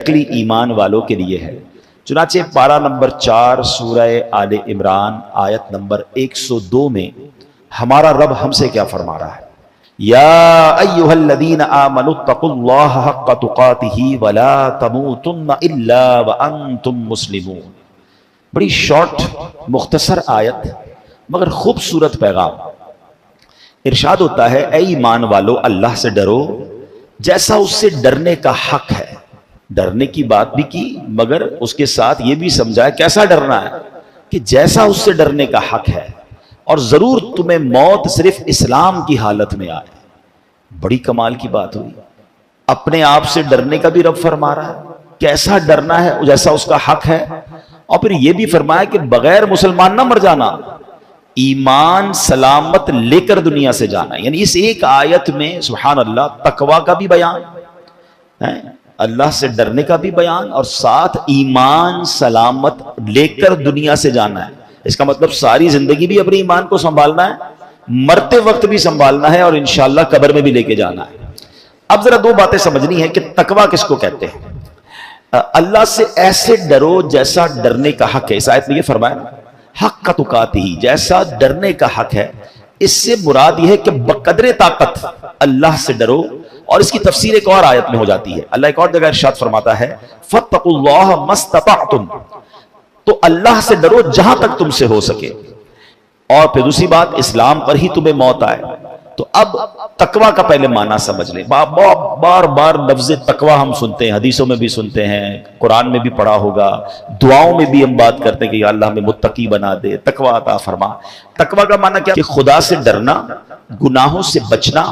ایمان والوں کے لیے ہے۔ چنانچہ پارہ نمبر 4 سورہ آل عمران آیت نمبر 102 میں ہمارا رب ہم سے کیا فرما رہا ہے؟ یا ایھا الذین آمنوا اتقوا اللہ حق تقاتہ ولا تموتن الا وانتم مسلمون۔ بڑی شارٹ مختصر آیت مگر خوبصورت پیغام۔ ارشاد ہوتا ہے، اے ایمان والو اللہ سے ڈرو جیسا اس سے ڈرنے کا حق ہے۔ ڈرنے کی بات بھی کی مگر اس کے ساتھ یہ بھی سمجھایا کیسا ڈرنا ہے کہ جیسا اس سے ڈرنے کا حق ہے، اور ضرور تمہیں موت صرف اسلام کی حالت میں آئے۔ بڑی کمال کی بات ہوئی، اپنے آپ سے ڈرنے کا بھی رب فرما رہا ہے کیسا ڈرنا ہے جیسا اس کا حق ہے، اور پھر یہ بھی فرمایا کہ بغیر مسلمان نہ مر جانا، ایمان سلامت لے کر دنیا سے جانا۔ یعنی اس ایک آیت میں سبحان اللہ تقوی کا بھی بیان ہے، اللہ سے ڈرنے کا بھی بیان، اور ساتھ ایمان سلامت لے کر دنیا سے جانا ہے۔ اس کا مطلب ساری زندگی بھی اپنے ایمان کو سنبھالنا ہے، مرتے وقت بھی سنبھالنا ہے، اور انشاءاللہ قبر میں بھی لے کے جانا ہے۔ اب ذرا دو باتیں سمجھنی ہے کہ تقوی کس کو کہتے ہیں۔ اللہ سے ایسے ڈرو جیسا ڈرنے کا حق ہے، اس آیت میں یہ فرمایا حق کا تقاتہ، جیسا ڈرنے کا حق ہے۔ اس سے مراد یہ ہے کہ بقدر طاقت اللہ سے ڈرو، اور اس کی تفسیر ایک اور آیت میں ہو جاتی ہے۔ اللہ ایک اور جگہ ارشاد فرماتا ہے فاتقوا اللہ ما استطعتم، تو اللہ سے ڈرو جہاں تک تم سے ہو سکے، اور پھر دوسری بات اسلام پر ہی تمہیں موت آئے۔ تو اب تقوی کا پہلے معنی سمجھ لیں۔ بار بار لفظ تقوی ہم سنتے ہیں، حدیثوں میں بھی سنتے ہیں، قرآن میں بھی پڑھا ہوگا، دعاؤں میں بھی ہم بات کرتے ہیں کہ یا اللہ ہمیں متقی بنا دے، تقوی عطا فرما۔ تقوی کا معنی کیا کہ خدا سے ڈرنا، گناہوں سے بچنا،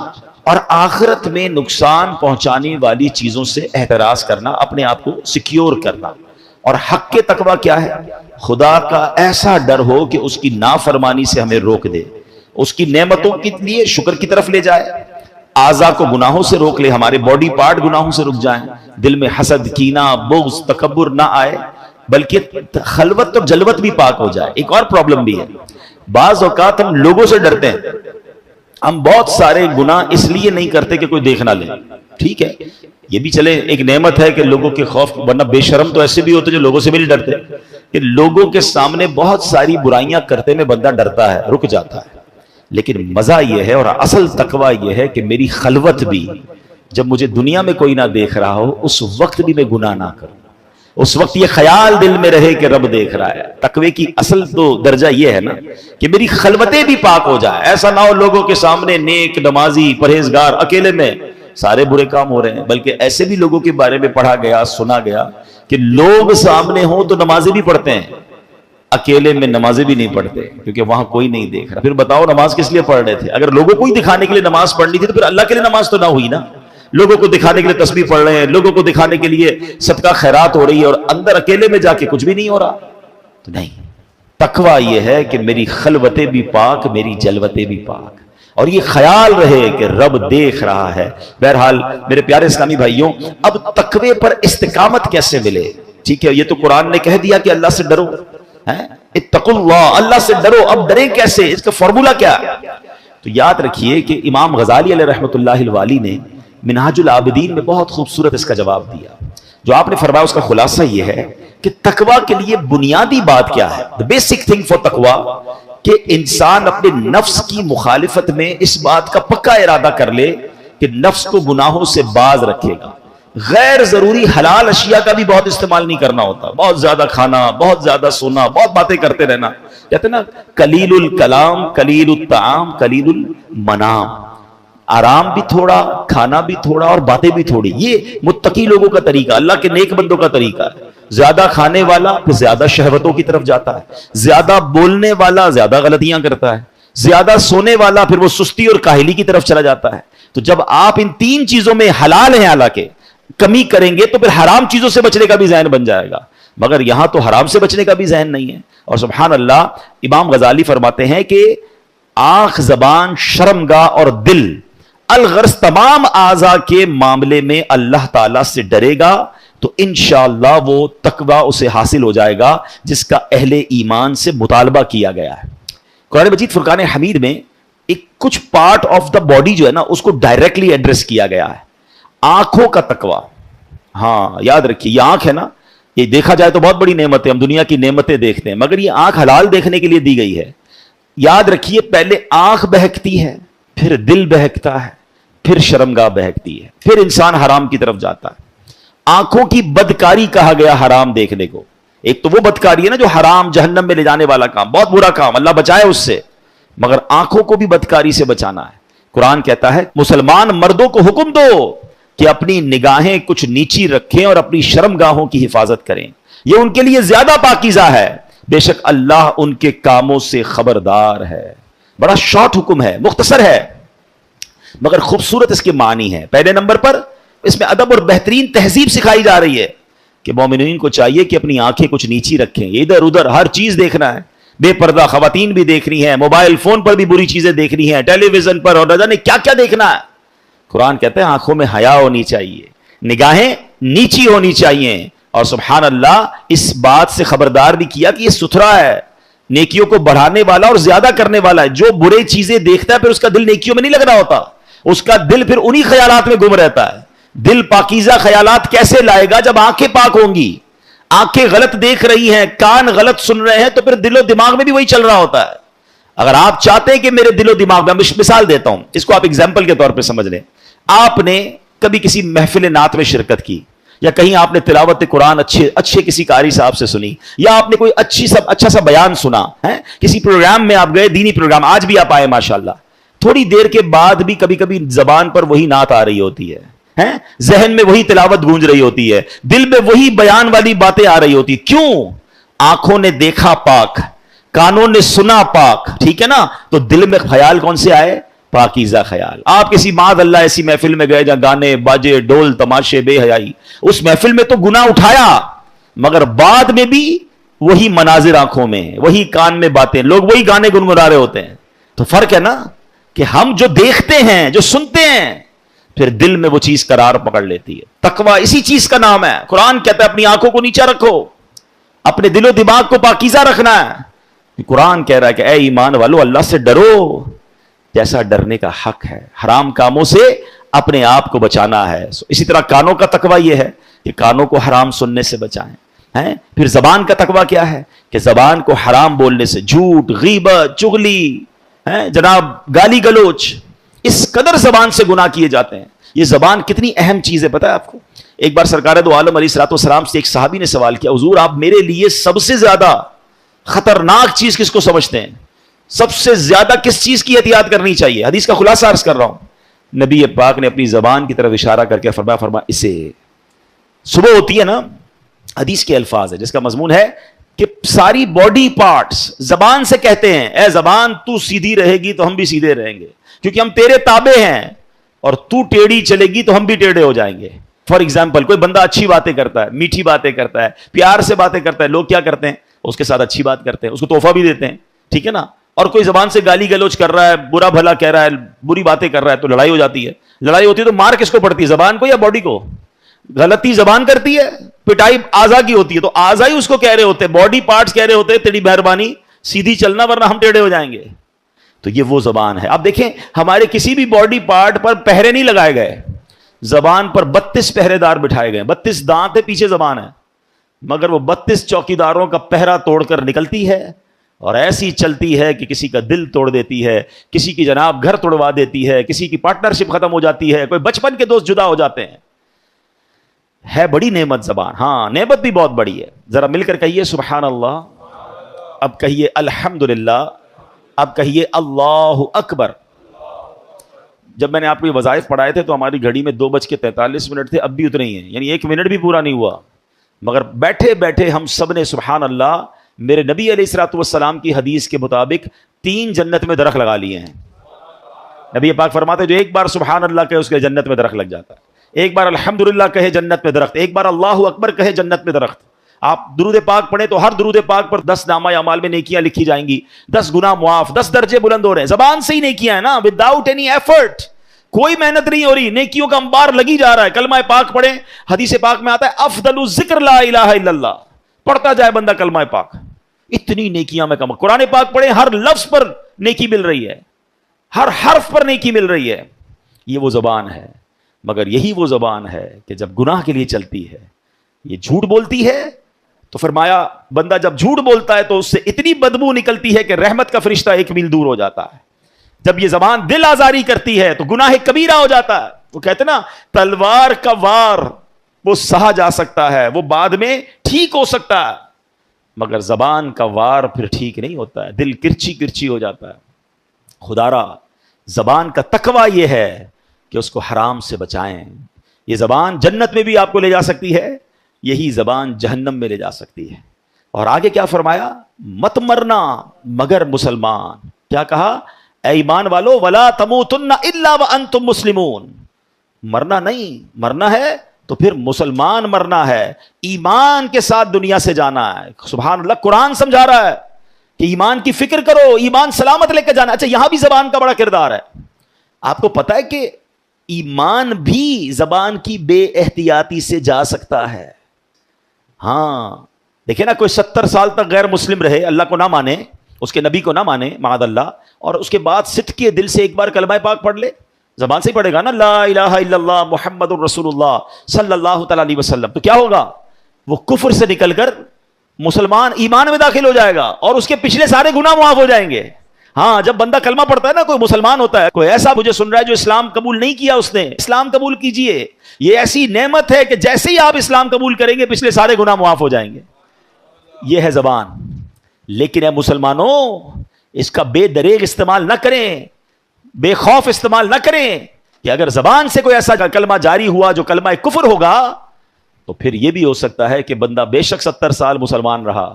اور آخرت میں نقصان پہنچانے والی چیزوں سے احتراز کرنا، اپنے آپ کو سیکیور کرنا۔ اور حق کے تقوی کیا ہے؟ خدا کا ایسا ڈر ہو کہ اس کی نافرمانی سے ہمیں روک دے، اس کی نعمتوں کے لیے شکر کی طرف لے جائے، اعضاء کو گناہوں سے روک لے، ہمارے باڈی پارٹ گناہوں سے رک جائیں، دل میں حسد، کینہ، بغض، تکبر نہ آئے، بلکہ خلوت اور جلوت بھی پاک ہو جائے۔ ایک اور پرابلم بھی ہے، بعض اوقات ہم لوگوں سے ڈرتے ہیں، ہم بہت سارے گناہ اس لیے نہیں کرتے کہ کوئی دیکھ نہ لے۔ ٹھیک ہے، یہ بھی چلے ایک نعمت ہے کہ لوگوں کے خوف، ورنہ بے شرم تو ایسے بھی ہوتے جو لوگوں سے بھی نہیں ڈرتے، کہ لوگوں کے سامنے بہت ساری برائیاں کرتے میں بندہ ڈرتا ہے، رک جاتا ہے۔ لیکن مزہ یہ ہے اور اصل تقوی یہ ہے کہ میری خلوت بھی، جب مجھے دنیا میں کوئی نہ دیکھ رہا ہو، اس وقت بھی میں گناہ نہ کروں، اس وقت یہ خیال دل میں رہے کہ رب دیکھ رہا ہے۔ تقوی کی اصل تو درجہ یہ ہے نا کہ میری خلوتیں بھی پاک ہو جائیں، ایسا نہ ہو لوگوں کے سامنے نیک، نمازی، پرہیزگار، اکیلے میں سارے برے کام ہو رہے ہیں، بلکہ ایسے بھی لوگوں کے بارے میں پڑھا گیا، سنا گیا کہ لوگ سامنے ہوں تو نمازیں بھی پڑھتے ہیں، اکیلے میں نمازیں بھی نہیں پڑھتے کیونکہ وہاں کوئی نہیں دیکھ رہا۔ پھر بتاؤ نماز کس لیے پڑھ رہے تھے؟ اگر لوگوں کو ہی دکھانے کے لیے نماز پڑھنی تھی تو پھر اللہ کے لیے نماز تو نہ ہوئی نا۔ لوگوں کو دکھانے کے لیے تسبیح پڑھ رہے ہیں، لوگوں کو دکھانے کے لیے صدقہ خیرات ہو رہی ہے، اور اندر اکیلے میں جا کے کچھ بھی نہیں ہو رہا تو نہیں۔ تقوی یہ ہے کہ میری خلوتیں بھی پاک، میری جلوتیں بھی پاک، اور یہ خیال رہے کہ رب دیکھ رہا ہے۔ بہرحال میرے پیارے اسلامی بھائیوں، اب تقوی پر استقامت کیسے ملے؟ ٹھیک ہے، یہ تو قرآن نے کہہ دیا کہ اللہ سے ڈرو، اتقوا اللہ، اللہ سے ڈرو۔ اب ڈریں کیسے؟ اس کا فارمولا کیا ہے؟ تو یاد رکھیے کہ امام غزالی علیہ رحمۃ اللہ الوالی نے منہاج العابدین میں بہت خوبصورت اس کا جواب دیا۔ جو آپ نے فرمایا اس کا خلاصہ یہ ہے کہ تقوی کے لیے بنیادی بات کیا ہے؟ the basic thing for تقوی، کہ انسان اپنے نفس کی مخالفت میں اس بات کا پکا ارادہ کر لے کہ نفس کو گناہوں سے باز رکھے گا۔ غیر ضروری حلال اشیاء کا بھی بہت استعمال نہیں کرنا ہوتا، بہت زیادہ کھانا، بہت زیادہ سونا، بہت باتیں کرتے رہنا، کہتے ہیں نا قلیل الکلام قلیل الطعام قلیل المنام، آرام بھی تھوڑا، کھانا بھی تھوڑا، اور باتیں بھی تھوڑی۔ یہ متقی لوگوں کا طریقہ، اللہ کے نیک بندوں کا طریقہ ہے۔ زیادہ کھانے والا پھر زیادہ شہوتوں کی طرف جاتا ہے، زیادہ بولنے والا زیادہ غلطیاں کرتا ہے، زیادہ سونے والا پھر وہ سستی اور کاہلی کی طرف چلا جاتا ہے۔ تو جب آپ ان تین چیزوں میں حلال ہیں حالانکہ کمی کریں گے تو پھر حرام چیزوں سے بچنے کا بھی ذہن بن جائے گا، مگر یہاں تو حرام سے بچنے کا بھی ذہن نہیں ہے۔ اور سبحان اللہ، امام غزالی فرماتے ہیں کہ آنکھ، زبان، شرمگاہ اور دل، الغرض تمام اعضاء کے معاملے میں اللہ تعالیٰ سے ڈرے گا تو انشاءاللہ وہ تقوی اسے حاصل ہو جائے گا جس کا اہل ایمان سے مطالبہ کیا گیا ہے۔ قرآن مجید فرقان حمید میں ایک کچھ پارٹ آف دا باڈی جو ہے نا اس کو ڈائریکٹلی ایڈریس کیا گیا ہے۔ آنکھوں کا تقوی، ہاں یاد رکھیے یہ آنکھ ہے نا, یہ دیکھا جائے تو بہت بڑی نعمت ہے, ہم دنیا کی نعمتیں دیکھتے ہیں, مگر یہ آنکھ حلال دیکھنے کے لیے دی گئی ہے. یاد رکھیے پہلے آنکھ بہکتی ہے, پھر دل بہکتا ہے, پھر شرمگاہ بہکتی ہے, پھر انسان حرام کی طرف جاتا ہے. آنکھوں کی بدکاری کہا گیا حرام دیکھنے کو. ایک تو وہ بدکاری ہے نا جو حرام جہنم میں لے جانے والا کام, بہت برا کام, اللہ بچائے اس سے, مگر آنکھوں کو بھی بدکاری سے بچانا ہے. قرآن کہتا ہے مسلمان مردوں کو حکم دو کہ اپنی نگاہیں کچھ نیچی رکھیں اور اپنی شرمگاہوں کی حفاظت کریں, یہ ان کے لیے زیادہ پاکیزہ ہے, بے شک اللہ ان کے کاموں سے خبردار ہے. بڑا شارٹ حکم ہے, مختصر ہے, مگر خوبصورت اس کے معنی ہے. پہلے نمبر پر اس میں ادب اور بہترین تہذیب سکھائی جا رہی ہے کہ مومنین کو چاہیے کہ اپنی آنکھیں کچھ نیچی رکھیں, ادھر ادھر ہر چیز دیکھنا ہے, بے پردہ خواتین بھی دیکھنی ہے, موبائل فون پر بھی بری چیزیں دیکھنی ہیں, ٹیلی ویژن پر اور نہ جانے کیا کیا دیکھنا ہے. قرآن کہتے ہیں آنکھوں میں حیا ہونی چاہیے, نگاہیں نیچی ہونی چاہیے, اور سبحان اللہ اس بات سے خبردار بھی کیا کہ یہ ستھرا ہے, نیکیوں کو بڑھانے والا اور زیادہ کرنے والا ہے. جو برے چیزیں دیکھتا ہے پھر اس کا دل نیکیوں میں نہیں لگ رہا ہوتا, اس کا دل پھر انہی خیالات میں گم رہتا ہے. دل پاکیزہ خیالات کیسے لائے گا جب آنکھیں پاک ہوں گی؟ آنکھیں غلط دیکھ رہی ہیں, کان غلط سن رہے ہیں, تو پھر دل و دماغ میں بھی وہی چل رہا ہوتا ہے. اگر آپ چاہتے ہیں کہ میرے دل و دماغ میں, مثال دیتا ہوں, اس کو آپ ایگزامپل کے طور پہ سمجھ لیں. آپ نے کبھی کسی محفل نعت میں شرکت کی, یا کہیں آپ نے تلاوت قرآن اچھے کسی قاری صاحب سے سنی, یا آپ نے کوئی اچھا سا بیان سنا ہے, کسی پروگرام میں آپ گئے, دینی پروگرام, آج بھی آپ آئے ماشاءاللہ, تھوڑی دیر کے بعد بھی کبھی کبھی زبان پر وہی نعت آ رہی ہوتی ہے, ذہن میں وہی تلاوت گونج رہی ہوتی ہے, دل میں وہی بیان والی باتیں آ رہی ہوتی. کیوں؟ آنکھوں نے دیکھا پاک, کانوں نے سنا پاک, ٹھیک ہے نا, تو دل میں خیال کون سے آئے؟ پاکیزہ خیال. آپ کسی معاذ اللہ ایسی محفل میں گئے جہاں گانے باجے ڈول تماشے بے حیائی, اس محفل میں تو گناہ اٹھایا, مگر بعد میں بھی وہی مناظر آنکھوں میں, وہی کان میں باتیں, لوگ وہی گانے گنگنا رہے ہوتے ہیں. تو فرق ہے نا کہ ہم جو دیکھتے ہیں, جو سنتے ہیں, پھر دل میں وہ چیز قرار پکڑ لیتی ہے. تقویٰ اسی چیز کا نام ہے. قرآن کہتا ہے اپنی آنکھوں کو نیچا رکھو, اپنے دل و دماغ کو پاکیزہ رکھنا ہے. قرآن کہہ رہا ہے کہ اے ایمان والو اللہ سے ڈرو جیسا ڈرنے کا حق ہے, حرام کاموں سے اپنے آپ کو بچانا ہے. اسی طرح کانوں کا تقویٰ یہ ہے کہ کانوں کو حرام سننے سے بچائیں. پھر زبان کا تقویٰ کیا ہے کہ زبان کو حرام بولنے سے, جھوٹ, غیبت, چغلی, جناب گالی گلوچ, اس قدر زبان سے گناہ کیے جاتے ہیں. یہ زبان کتنی اہم چیز ہے پتہ ہے آپ کو؟ ایک بار سرکار دو عالم علیہ الصلوۃ والسلام سے ایک صحابی نے سوال کیا, حضور آپ میرے لیے سب سے زیادہ خطرناک چیز کس کو سمجھتے ہیں؟ سب سے زیادہ کس چیز کی احتیاط کرنی چاہیے؟ حدیث کا خلاصہ عرض کر رہا ہوں. نبی پاک نے اپنی زبان کی طرف اشارہ کر کے فرمایا اسے, صبح ہوتی ہے نا, حدیث کے الفاظ ہے جس کا مضمون ہے کہ ساری باڈی پارٹس زبان سے کہتے ہیں اے زبان تو سیدھی رہے گی تو ہم بھی سیدھے رہیں گے, کیونکہ ہم تیرے تابع ہیں, اور تو ٹیڑھی چلے گی تو ہم بھی ٹیڑھے ہو جائیں گے. فار ایگزامپل کوئی بندہ اچھی باتیں کرتا ہے, میٹھی باتیں کرتا ہے, پیار سے باتیں کرتا ہے, لوگ کیا کرتے ہیں؟ اس کے ساتھ اچھی بات کرتے ہیں, اس کو تحفہ بھی دیتے ہیں, ٹھیک ہے نا. اور کوئی زبان سے گالی گلوچ کر رہا ہے, برا بھلا کہہ رہا ہے, بری باتیں کر رہا ہے, تو لڑائی ہو جاتی ہے. لڑائی ہوتی ہے تو مار کس کو پڑتی ہے؟ زبان کو یا باڈی کو؟ غلطی زبان کرتی ہے, پٹائی اعضاء کی ہوتی ہے, تو اعضاء ہی اس کو کہہ رہے ہوتے ہیں, باڈی پارٹس کہہ رہے ہوتے ہیں تیری مہربانی سیدھی چلنا ورنہ ہم ٹیڑھے ہو جائیں گے. تو یہ وہ زبان ہے. آپ دیکھیں ہمارے کسی بھی باڈی پارٹ پر پہرے نہیں لگائے گئے, زبان پر 32 پہرے دار بٹھائے گئے. 32 دانت ہے, پیچھے زبان ہے, مگر وہ 32 چوکیداروں کا پہرا توڑ کر نکلتی ہے, اور ایسی چلتی ہے کہ کسی کا دل توڑ دیتی ہے, کسی کی جناب گھر توڑوا دیتی ہے, کسی کی پارٹنرشپ ختم ہو جاتی ہے, کوئی بچپن کے دوست جدا ہو جاتے ہیں. ہے بڑی نعمت زبان, ہاں نعمت بھی بہت بڑی ہے. ذرا مل کر کہیے سبحان اللہ, اب کہیے الحمدللہ, اب کہیے اللہ اکبر. جب میں نے آپ کو یہ وظائف پڑھائے تھے تو ہماری گھڑی میں 2:43 تھے, اب بھی اتنے ہی ہیں, یعنی 1 منٹ بھی پورا نہیں ہوا, مگر بیٹھے بیٹھے ہم سب نے سبحان اللہ میرے نبی علیہ الصلوۃ والسلام کی حدیث کے مطابق 3 جنت میں درخت لگا لیے ہیں. نبی پاک فرماتے جو ایک بار سبحان اللہ کہے اس کے جنت میں درخت لگ جاتا ہے, ایک بار الحمدللہ کہے جنت میں درخت, ایک بار اللہ اکبر کہے جنت میں درخت. آپ درود پاک پڑھیں تو ہر درود پاک پر 10 نامہ اعمال میں نیکیاں لکھی جائیں گی, 10 گناہ معاف, 10 درجے بلند ہو رہے ہیں. زبان سے ہی نیکیاں ہیں نا, وداؤٹ اینی ایفرٹ, کوئی محنت نہیں ہو رہی, نیکیوں کا انبار لگی جا رہا ہے. کلمہ پاک پڑھیں, حدیث پاک میں آتا ہے افضل الذکر لا الہ الا اللہ, پڑھتا جائے بندہ کلمہ پاک, اتنی نیکیاں میں کم. قرآن پاک پڑھیں, ہر لفظ پر نیکی مل رہی ہے, ہر حرف پر نیکی مل رہی ہے. یہ وہ زبان ہے. مگر یہی وہ زبان ہے کہ جب گناہ کے لیے چلتی ہے، یہ جھوٹ بولتی ہے، تو فرمایا بندہ جب جھوٹ بولتا ہے تو اس سے اتنی بدبو نکلتی ہے کہ رحمت کا فرشتہ 1 میل دور ہو جاتا ہے۔ جب یہ زبان دل آزاری کرتی ہے تو گناہ کبیرہ ہو جاتا ہے۔ وہ کہتے نا تلوار کا وار وہ سہا جا سکتا ہے، وہ بعد میں ٹھیک ہو سکتا ہے، مگر زبان کا وار پھر ٹھیک نہیں ہوتا ہے، دل کرچی کرچی ہو جاتا ہے۔ خدا را زبان کا تقوی یہ ہے کہ اس کو حرام سے بچائیں۔ یہ زبان جنت میں بھی آپ کو لے جا سکتی ہے، یہی زبان جہنم میں لے جا سکتی ہے۔ اور آگے کیا فرمایا؟ مت مرنا مگر مسلمان۔ کیا کہا؟ اے ایمان والو ولا تموتن الا وانتم مسلمون۔ مرنا نہیں، مرنا ہے تو پھر مسلمان مرنا ہے، ایمان کے ساتھ دنیا سے جانا ہے۔ سبحان اللہ، قرآن سمجھا رہا ہے کہ ایمان کی فکر کرو، ایمان سلامت لے کے جانا۔ اچھا یہاں بھی زبان کا بڑا کردار ہے۔ آپ کو پتا ہے کہ ایمان بھی زبان کی بے احتیاطی سے جا سکتا ہے۔ ہاں دیکھیں نا، کوئی 70 سال تک غیر مسلم رہے، اللہ کو نہ مانے، اس کے نبی کو نہ مانے معاذ اللہ، اور اس کے بعد صدق کے دل سے ایک بار کلمہ پاک پڑھ لے، زبان سے ہی پڑھے گا نا، لا الہ الا اللہ محمد الرسول اللہ صلی اللہ تعالی علیہ وسلم، تو کیا ہوگا؟ وہ کفر سے نکل کر مسلمان ایمان میں داخل ہو جائے گا اور اس کے پچھلے سارے گناہ معاف ہو جائیں گے۔ ہاں جب بندہ کلمہ پڑھتا ہے نا، کوئی مسلمان ہوتا ہے، کوئی ایسا مجھے سن رہا ہے جو اسلام قبول نہیں کیا، اس نے اسلام قبول کیجئے، یہ ایسی نعمت ہے کہ جیسے ہی آپ اسلام قبول کریں گے پچھلے سارے گناہ معاف ہو جائیں گے۔ یہ ہے زبان۔ لیکن اے مسلمانوں، اس کا بے دریغ استعمال نہ کریں، بے خوف استعمال نہ کریں کہ اگر زبان سے کوئی ایسا کلمہ جاری ہوا جو کلمہ کفر ہوگا تو پھر یہ بھی ہو سکتا ہے کہ بندہ بے شک 70 سال مسلمان رہا،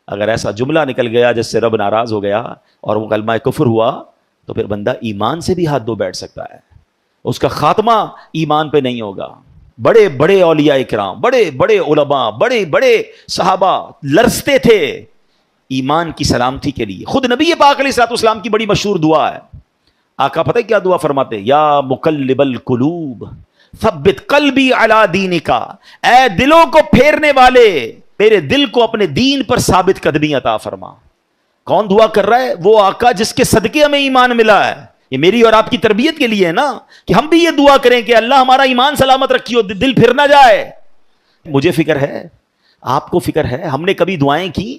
اگر ایسا جملہ نکل گیا جس سے رب ناراض ہو گیا اور وہ کلمہ کفر ہوا تو پھر بندہ ایمان سے بھی ہاتھ دھو بیٹھ سکتا ہے، اس کا خاتمہ ایمان پہ نہیں ہوگا۔ بڑے بڑے اولیاء کرام، بڑے بڑے علماء، بڑے بڑے صحابہ لرزتے تھے ایمان کی سلامتی کے لیے۔ خود نبی پاک علیہ الصلوۃ والسلام کی بڑی مشہور دعا ہے، آقا پتہ ہے کیا دعا فرماتے؟ یا مقلب القلوب ثبت قلبی علی دینک، اے دلوں کو پھیرنے والے میرے دل کو اپنے دین پر ثابت قدمی عطا فرما۔ کون دعا کر رہا ہے؟ وہ آقا جس کے صدقے ہمیں ایمان ملا ہے۔ یہ میری اور آپ کی تربیت کے لیے ہے نا کہ ہم بھی یہ دعا کریں کہ اللہ ہمارا ایمان سلامت رکھیو، دل پھر نہ جائے۔ مجھے فکر ہے، آپ کو فکر ہے، ہم نے کبھی دعائیں کی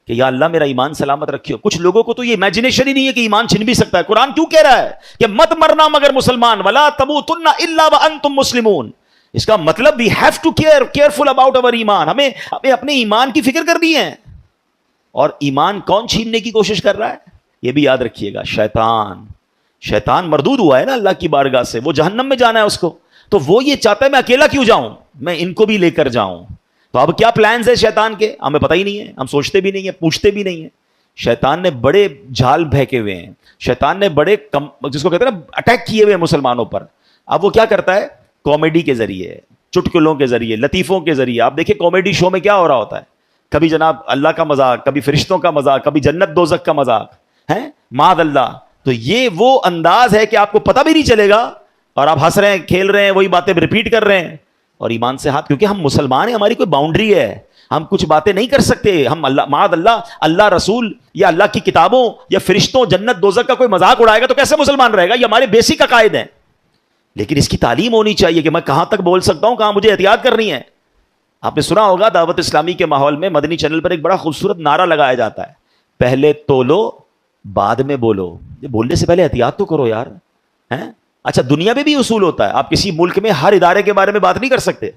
کہ یا اللہ میرا ایمان سلامت رکھیو؟ کچھ لوگوں کو تو یہ امیجنیشن ہی نہیں ہے کہ ایمان چھن بھی سکتا ہے۔ قرآن کیوں کہہ رہا ہے کہ مت مرنا مگر مسلمان، ولا تموتن الا وانتم مسلمون؟ اس کا مطلب we have to careful about our ایمان، ہمیں اپنے ایمان کی فکر کرنی ہے۔ اور ایمان کون چھیننے کی کوشش کر رہا ہے؟ یہ بھی یاد رکھیے گا، شیطان مردود ہوا ہے نا اللہ کی بارگاہ سے، وہ جہنم میں جانا ہے اس کو، تو وہ یہ چاہتا ہے میں اکیلا کیوں جاؤں، میں ان کو بھی لے کر جاؤں۔ تو اب کیا پلانز ہے شیطان کے؟ ہمیں پتہ ہی نہیں ہے، ہم سوچتے بھی نہیں ہیں، پوچھتے بھی نہیں ہیں۔ شیطان نے بڑے جھال بہکے ہوئے ہیں، شیطان نے بڑے جس کو کہتے ہیں نا اٹیک کیے ہوئے مسلمانوں پر۔ اب وہ کیا کرتا ہے؟ کامیڈی کے ذریعے، چٹکلوں کے ذریعے، لطیفوں کے ذریعے۔ آپ دیکھیں کامیڈی شو میں کیا ہو رہا ہوتا ہے، کبھی جناب اللہ کا مذاق، کبھی فرشتوں کا مذاق، کبھی جنت دوزخ کا مذاق ہے معاذ اللہ۔ تو یہ وہ انداز ہے کہ آپ کو پتہ بھی نہیں چلے گا اور آپ ہنس رہے ہیں، کھیل رہے ہیں، وہی باتیں ریپیٹ کر رہے ہیں اور ایمان سے ہاتھ، کیونکہ ہم مسلمان ہیں، ہماری کوئی باؤنڈری ہے، ہم کچھ باتیں نہیں کر سکتے۔ ہم اللہ معاذ اللہ رسول یا اللہ کی کتابوں یا فرشتوں جنت دوزخ کا کوئی مذاق اڑائے گا تو کیسے مسلمان رہے گا؟ یہ ہمارے بیسک عقائد ہیں۔ لیکن اس کی تعلیم ہونی چاہیے کہ میں کہاں تک بول سکتا ہوں، کہاں مجھے احتیاط کرنی ہے۔ آپ نے سنا ہوگا دعوت اسلامی کے ماحول میں مدنی چینل پر ایک بڑا خوبصورت نعرہ لگایا جاتا ہے، پہلے تولو بعد میں بولو۔ یہ بولنے سے پہلے احتیاط تو کرو یار، ہیں؟ اچھا دنیا میں بھی اصول ہوتا ہے، آپ کسی ملک میں ہر ادارے کے بارے میں بات نہیں کر سکتے،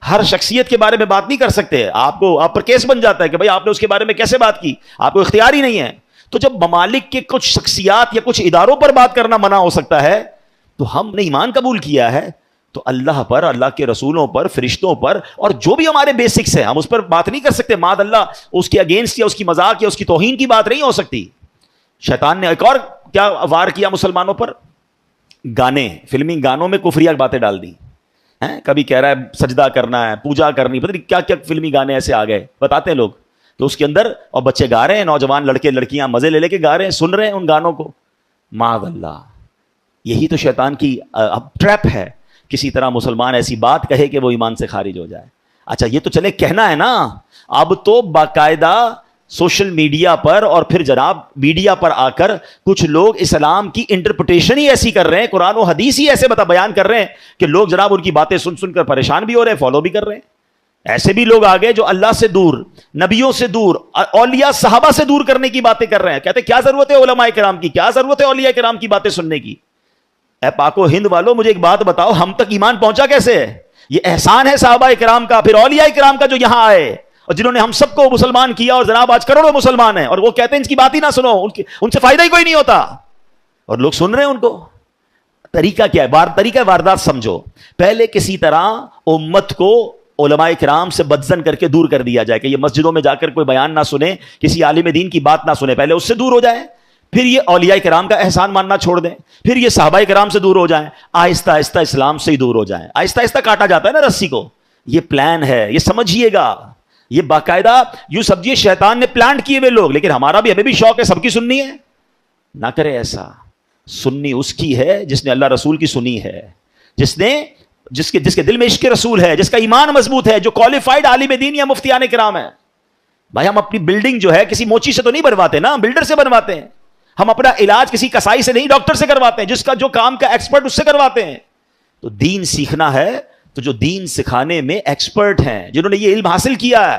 ہر شخصیت کے بارے میں بات نہیں کر سکتے، آپ پر کیس بن جاتا ہے کہ بھائی آپ نے اس کے بارے میں کیسے بات کی، آپ کو اختیار ہی نہیں ہے۔ تو جب ممالک کے کچھ شخصیات یا کچھ اداروں پر بات کرنا منع ہو سکتا ہے تو ہم نے ایمان قبول کیا ہے تو اللہ پر، اللہ کے رسولوں پر، فرشتوں پر، اور جو بھی ہمارے بیسکس ہیں ہم اس پر بات نہیں کر سکتے۔ معاذ اللہ اس کے اگینسٹ یا اس کی مذاق یا اس کی توہین کی بات نہیں ہو سکتی۔ شیطان نے ایک اور کیا وار کیا مسلمانوں پر؟ گانے، فلمی گانوں میں کفریہ باتیں ڈال دی ہیں۔ کبھی کہہ رہا ہے سجدہ کرنا ہے، پوجا کرنی، پتہ نہیں کیا کیا فلمی گانے ایسے آ گئے، بتاتے ہیں لوگ تو اس کے اندر، اور بچے گا رہے ہیں، نوجوان لڑکے لڑکیاں مزے لے کے گا رہے ہیں، سن رہے ہیں ان گانوں کو۔ معاذ اللہ، یہی تو شیطان کی ٹریپ ہے، کسی طرح مسلمان ایسی بات کہے کہ وہ ایمان سے خارج ہو جائے۔ اچھا یہ تو چلے کہنا ہے نا، اب تو باقاعدہ سوشل میڈیا پر اور پھر جناب میڈیا پر آ کر کچھ لوگ اسلام کی انٹرپریٹیشن ہی ایسی کر رہے ہیں, قرآن و حدیث ہی ایسے بیان کر رہے ہیں کہ لوگ جناب ان کی باتیں سن سن کر پریشان بھی ہو رہے ہیں, فالو بھی کر رہے ہیں. ایسے بھی لوگ آگے جو اللہ سے دور, نبیوں سے دور, اولیاء صحابہ سے دور کرنے کی باتیں کر رہے ہیں. کہتے ہیں کیا ضرورت ہے علماء کرام کی, کیا ضرورت ہے اولیاء کرام کی باتیں سننے کی. اے پاک و ہند والوں, مجھے ایک بات بتاؤ, ہم تک ایمان پہنچا کیسے ہے؟ یہ احسان ہے صحابہ کرام کا, پھر اولیاء کرام کا جو یہاں آئے اور جنہوں نے ہم سب کو مسلمان کیا, اور جناب آج کروڑوں مسلمان ہیں, اور وہ کہتے ہیں ان کی بات ہی نہ سنو, ان سے فائدہ ہی کوئی نہیں ہوتا, اور لوگ سن رہے ہیں ان کو. طریقہ کیا ہے؟ طریقہ واردات سمجھو. پہلے کسی طرح امت کو علماء کرام سے بدزن کر کے دور کر دیا جائے کہ یہ مسجدوں میں جا کر کوئی بیان نہ سنے, کسی عالم دین کی بات نہ سنے, پہلے اس سے دور ہو جائیں. پھر یہ اولیاء کرام کا احسان ماننا چھوڑ دیں, پھر یہ صحابہ کرام سے دور ہو جائیں, آہستہ آہستہ اسلام سے ہی دور ہو جائیں. آہستہ آہستہ کاٹا جاتا ہے نا رسی کو. یہ پلان ہے, یہ سمجھیے گا, یہ باقاعدہ یوں سمجھیے شیطان نے پلانٹ کیے ہوئے لوگ. لیکن ہمیں بھی شوق ہے سب کی سننی ہے, نہ کرے ایسا. سننی اس کی ہے جس نے اللہ رسول کی سنی ہے, جس کے دل میں عشق رسول ہے, جس کا ایمان مضبوط ہے, جو کوالیفائڈ عالم دین یا مفتیان کرام ہے. بھائی ہم اپنی بلڈنگ جو ہے کسی موچی سے تو نہیں بنواتے نا, بلڈر سے بنواتے ہیں. ہم اپنا علاج کسی کسائی سے نہیں, ڈاکٹر سے کرواتے ہیں, جس کا جو کام کا ایکسپرٹ اس سے کرواتے ہیں. تو دین سیکھنا ہے تو جو دین سکھانے میں ایکسپرٹ ہیں, جنہوں نے یہ علم حاصل کیا ہے,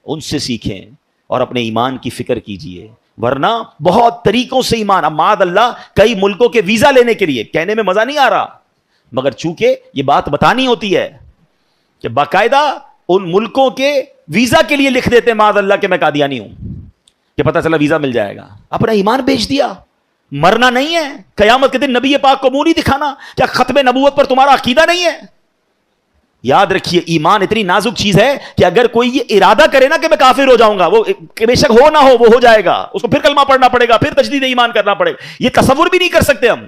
ان سے سیکھیں اور اپنے ایمان کی فکر کیجئے. ورنہ بہت طریقوں سے ایمان, معاذ اللہ کئی ملکوں کے ویزا لینے کے لیے, کہنے میں مزہ نہیں آ رہا مگر چونکہ یہ بات بتانی ہوتی ہے کہ باقاعدہ ان ملکوں کے ویزا کے لیے لکھ دیتے ہیں معاذ اللہ کہ میں قادیانی ہوں, کہ پتہ چلا ویزا مل جائے گا. اپنا ایمان بیچ دیا. مرنا نہیں ہے, قیامت کے دن نبی پاک کو منہ نہیں دکھانا. کیا ختم نبوت پر تمہارا عقیدہ نہیں ہے؟ یاد رکھیے ایمان اتنی نازک چیز ہے کہ اگر کوئی یہ ارادہ کرے نا کہ میں کافر ہو جاؤں گا, وہ بے شک ہو نہ ہو وہ ہو جائے گا, اس کو پھر کلمہ پڑھنا پڑے گا, پھر تجدید ایمان کرنا پڑے گا. یہ تصور بھی نہیں کر سکتے ہم.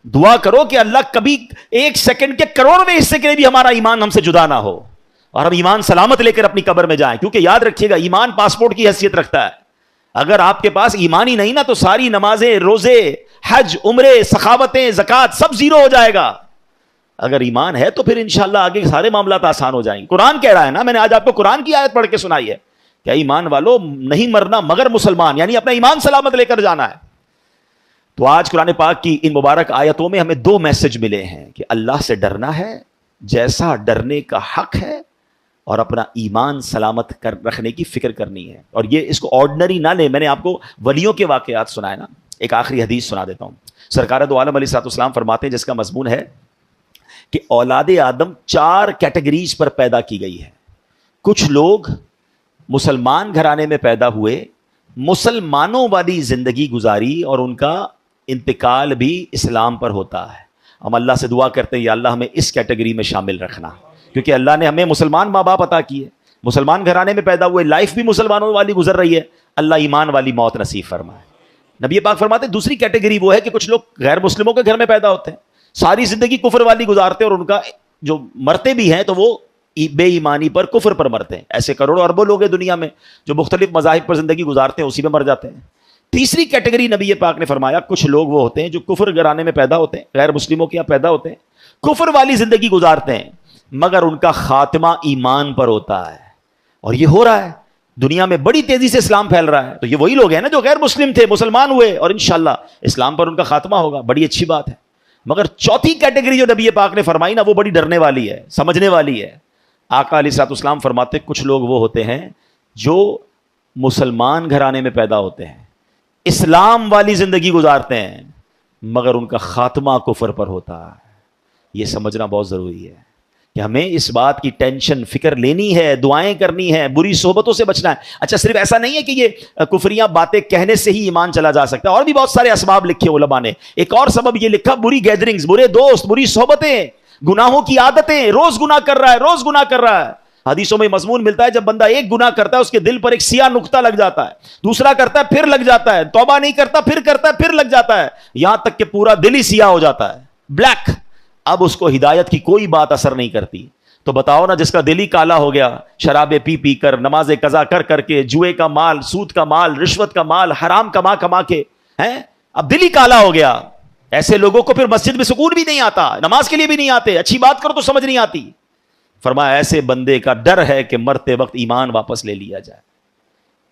دعا کرو کہ اللہ کبھی ایک سیکنڈ کے کروڑویں حصے کے لیے بھی ہمارا ایمان ہم سے جدا نہ ہو, اور ہم ایمان سلامت لے کر اپنی قبر میں جائیں. کیونکہ یاد رکھیے گا ایمان پاسپورٹ کی حیثیت رکھتا ہے. اگر آپ کے پاس ایمان ہی نہیں نا تو ساری نمازیں, روزے, حج, عمرے, سخاوتیں, زکات سب زیرو ہو جائے گا. اگر ایمان ہے تو پھر انشاءاللہ آگے سارے معاملات آسان ہو جائیں گے. قرآن کہہ رہا ہے نا, میں نے آج آپ کو قرآن کی آیت پڑھ کے سنائی ہے, کیا ایمان والو نہیں مرنا مگر مسلمان, یعنی اپنا ایمان سلامت لے کر جانا ہے. تو آج قرآن پاک کی ان مبارک آیتوں میں ہمیں دو میسج ملے ہیں کہ اللہ سے ڈرنا ہے جیسا ڈرنے کا حق ہے, اور اپنا ایمان سلامت رکھنے کی فکر کرنی ہے. اور یہ اس کو آرڈنری نہ لیں. میں نے آپ کو ولیوں کے واقعات سنائے نا, ایک آخری حدیث سنا دیتا ہوں. سرکار دو عالم علیہ السلام فرماتے ہیں, جس کا مضمون ہے کہ اولاد آدم 4 کیٹیگریز پر پیدا کی گئی ہے. کچھ لوگ مسلمان گھرانے میں پیدا ہوئے, مسلمانوں والی زندگی گزاری, اور ان کا انتقال بھی اسلام پر ہوتا ہے. ہم اللہ سے دعا کرتے ہیں یا اللہ ہمیں اس کیٹیگری میں شامل رکھنا, کیونکہ اللہ نے ہمیں مسلمان ماں باپ عطا کیے, مسلمان گھرانے میں پیدا ہوئے, لائف بھی مسلمانوں والی گزر رہی ہے. اللہ ایمان والی موت نصیب فرمائے. نبی پاک فرماتے ہیں دوسری کیٹیگری وہ ہے کہ کچھ لوگ غیر مسلموں کے گھر میں پیدا ہوتے ہیں, ساری زندگی کفر والی گزارتے ہیں, اور ان کا جو مرتے بھی ہیں تو وہ بے ایمانی پر, کفر پر مرتے ہیں. ایسے کروڑوں اربوں لوگ ہیں دنیا میں جو مختلف مذاہب پر زندگی گزارتے ہیں, اسی میں مر جاتے ہیں. تیسری کیٹیگری نبی پاک نے فرمایا کچھ لوگ وہ ہوتے ہیں جو کفر گھرانے میں پیدا ہوتے ہیں, غیر مسلموں کے یہاں پیدا ہوتے ہیں, کفر والی زندگی گزارتے ہیں, مگر ان کا خاتمہ ایمان پر ہوتا ہے. اور یہ ہو رہا ہے دنیا میں, بڑی تیزی سے اسلام پھیل رہا ہے. تو یہ وہی لوگ ہیں نا جو غیر مسلم تھے, مسلمان ہوئے, اور انشاءاللہ اسلام پر ان کا خاتمہ ہوگا. بڑی اچھی بات ہے. مگر چوتھی کیٹیگری جو نبی پاک نے فرمائی نا, وہ بڑی ڈرنے والی ہے, سمجھنے والی ہے. آقا علیہ الصلوۃ والسلام فرماتے کچھ لوگ وہ ہوتے ہیں جو مسلمان گھرانے میں پیدا ہوتے ہیں, اسلام والی زندگی گزارتے ہیں, مگر ان کا خاتمہ کفر پر ہوتا ہے. یہ سمجھنا بہت ضروری ہے کہ ہمیں اس بات کی ٹینشن, فکر لینی ہے, دعائیں کرنی ہے, بری صحبتوں سے بچنا ہے. اچھا صرف ایسا نہیں ہے کہ یہ کفریاں باتیں کہنے سے ہی ایمان چلا جا سکتا ہے, اور بھی بہت سارے اسباب لکھے علماء نے. ایک اور سبب یہ لکھا, بری گیدرنگز, برے دوست, بری صحبتیں, گناہوں کی عادتیں. روز گناہ کر رہا ہے, روز گناہ کر رہا ہے. حدیثوں میں مضمون ملتا ہے جب بندہ ایک گناہ کرتا ہے اس کے دل پر ایک سیاہ نقطہ لگ جاتا ہے, دوسرا کرتا ہے پھر لگ جاتا ہے, توبہ نہیں کرتا پھر کرتا ہے پھر لگ جاتا ہے, یہاں تک کہ پورا دل ہی سیاہ ہو جاتا ہے, بلیک. اب اس کو ہدایت کی کوئی بات اثر نہیں کرتی. تو بتاؤ نا, جس کا دل ہی کالا ہو گیا, شرابیں پی پی کر, نماز قضا کر کر کے, جوئے کا مال, سود کا مال, رشوت کا مال, حرام کما کما کے, ہیں اب دل ہی کالا ہو گیا. ایسے لوگوں کو پھر مسجد میں سکون بھی نہیں آتا, نماز کے لیے بھی نہیں آتے, اچھی بات کرو تو سمجھ نہیں آتی. فرمایا ایسے بندے کا ڈر ہے کہ مرتے وقت ایمان واپس لے لیا جائے.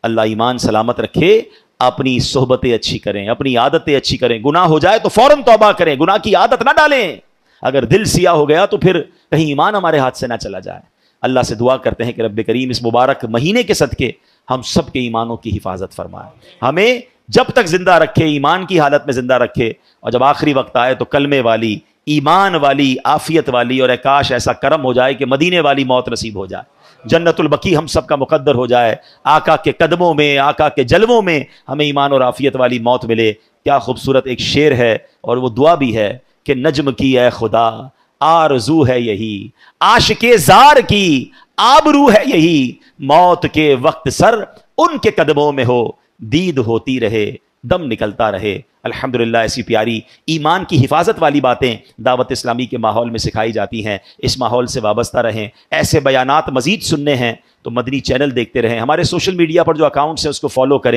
اللہ ایمان سلامت رکھے، اپنی صحبتیں اچھی کریں، اپنی عادتیں اچھی کریں، گناہ ہو جائے تو فوراً توبہ کریں، گناہ کی عادت نہ ڈالیں، اگر دل سیاہ ہو گیا تو پھر کہیں ایمان ہمارے ہاتھ سے نہ چلا جائے۔ اللہ سے دعا کرتے ہیں کہ رب کریم اس مبارک مہینے کے صدقے ہم سب کے ایمانوں کی حفاظت فرمائے، ہمیں جب تک زندہ رکھے، ایمان کی حالت میں زندہ رکھے، اور جب آخری وقت آئے تو کلمے والی، ایمان والی، عافیت والی، اور کاش ایسا کرم ہو جائے کہ مدینے والی موت نصیب ہو جائے، جنت البقیع ہم سب کا مقدر ہو جائے، آقا کے قدموں میں، آقا کے جلووں میں ہمیں ایمان اور عافیت والی موت ملے۔ کیا خوبصورت ایک شعر ہے، اور وہ دعا بھی ہے کہ نجم کی اے خدا آرزو ہے یہی، عاشق زار کی آبرو ہے یہی، موت کے وقت سر ان کے قدموں میں ہو، دید ہوتی رہے، دم نکلتا رہے۔ الحمدللہ ایسی پیاری ایمان کی حفاظت والی باتیں دعوت اسلامی کے ماحول میں سکھائی جاتی ہیں، اس ماحول سے وابستہ رہیں۔ ایسے بیانات مزید سننے ہیں تو مدنی چینل دیکھتے رہیں، ہمارے سوشل میڈیا پر جو اکاؤنٹس ہیں اس کو فالو کریں۔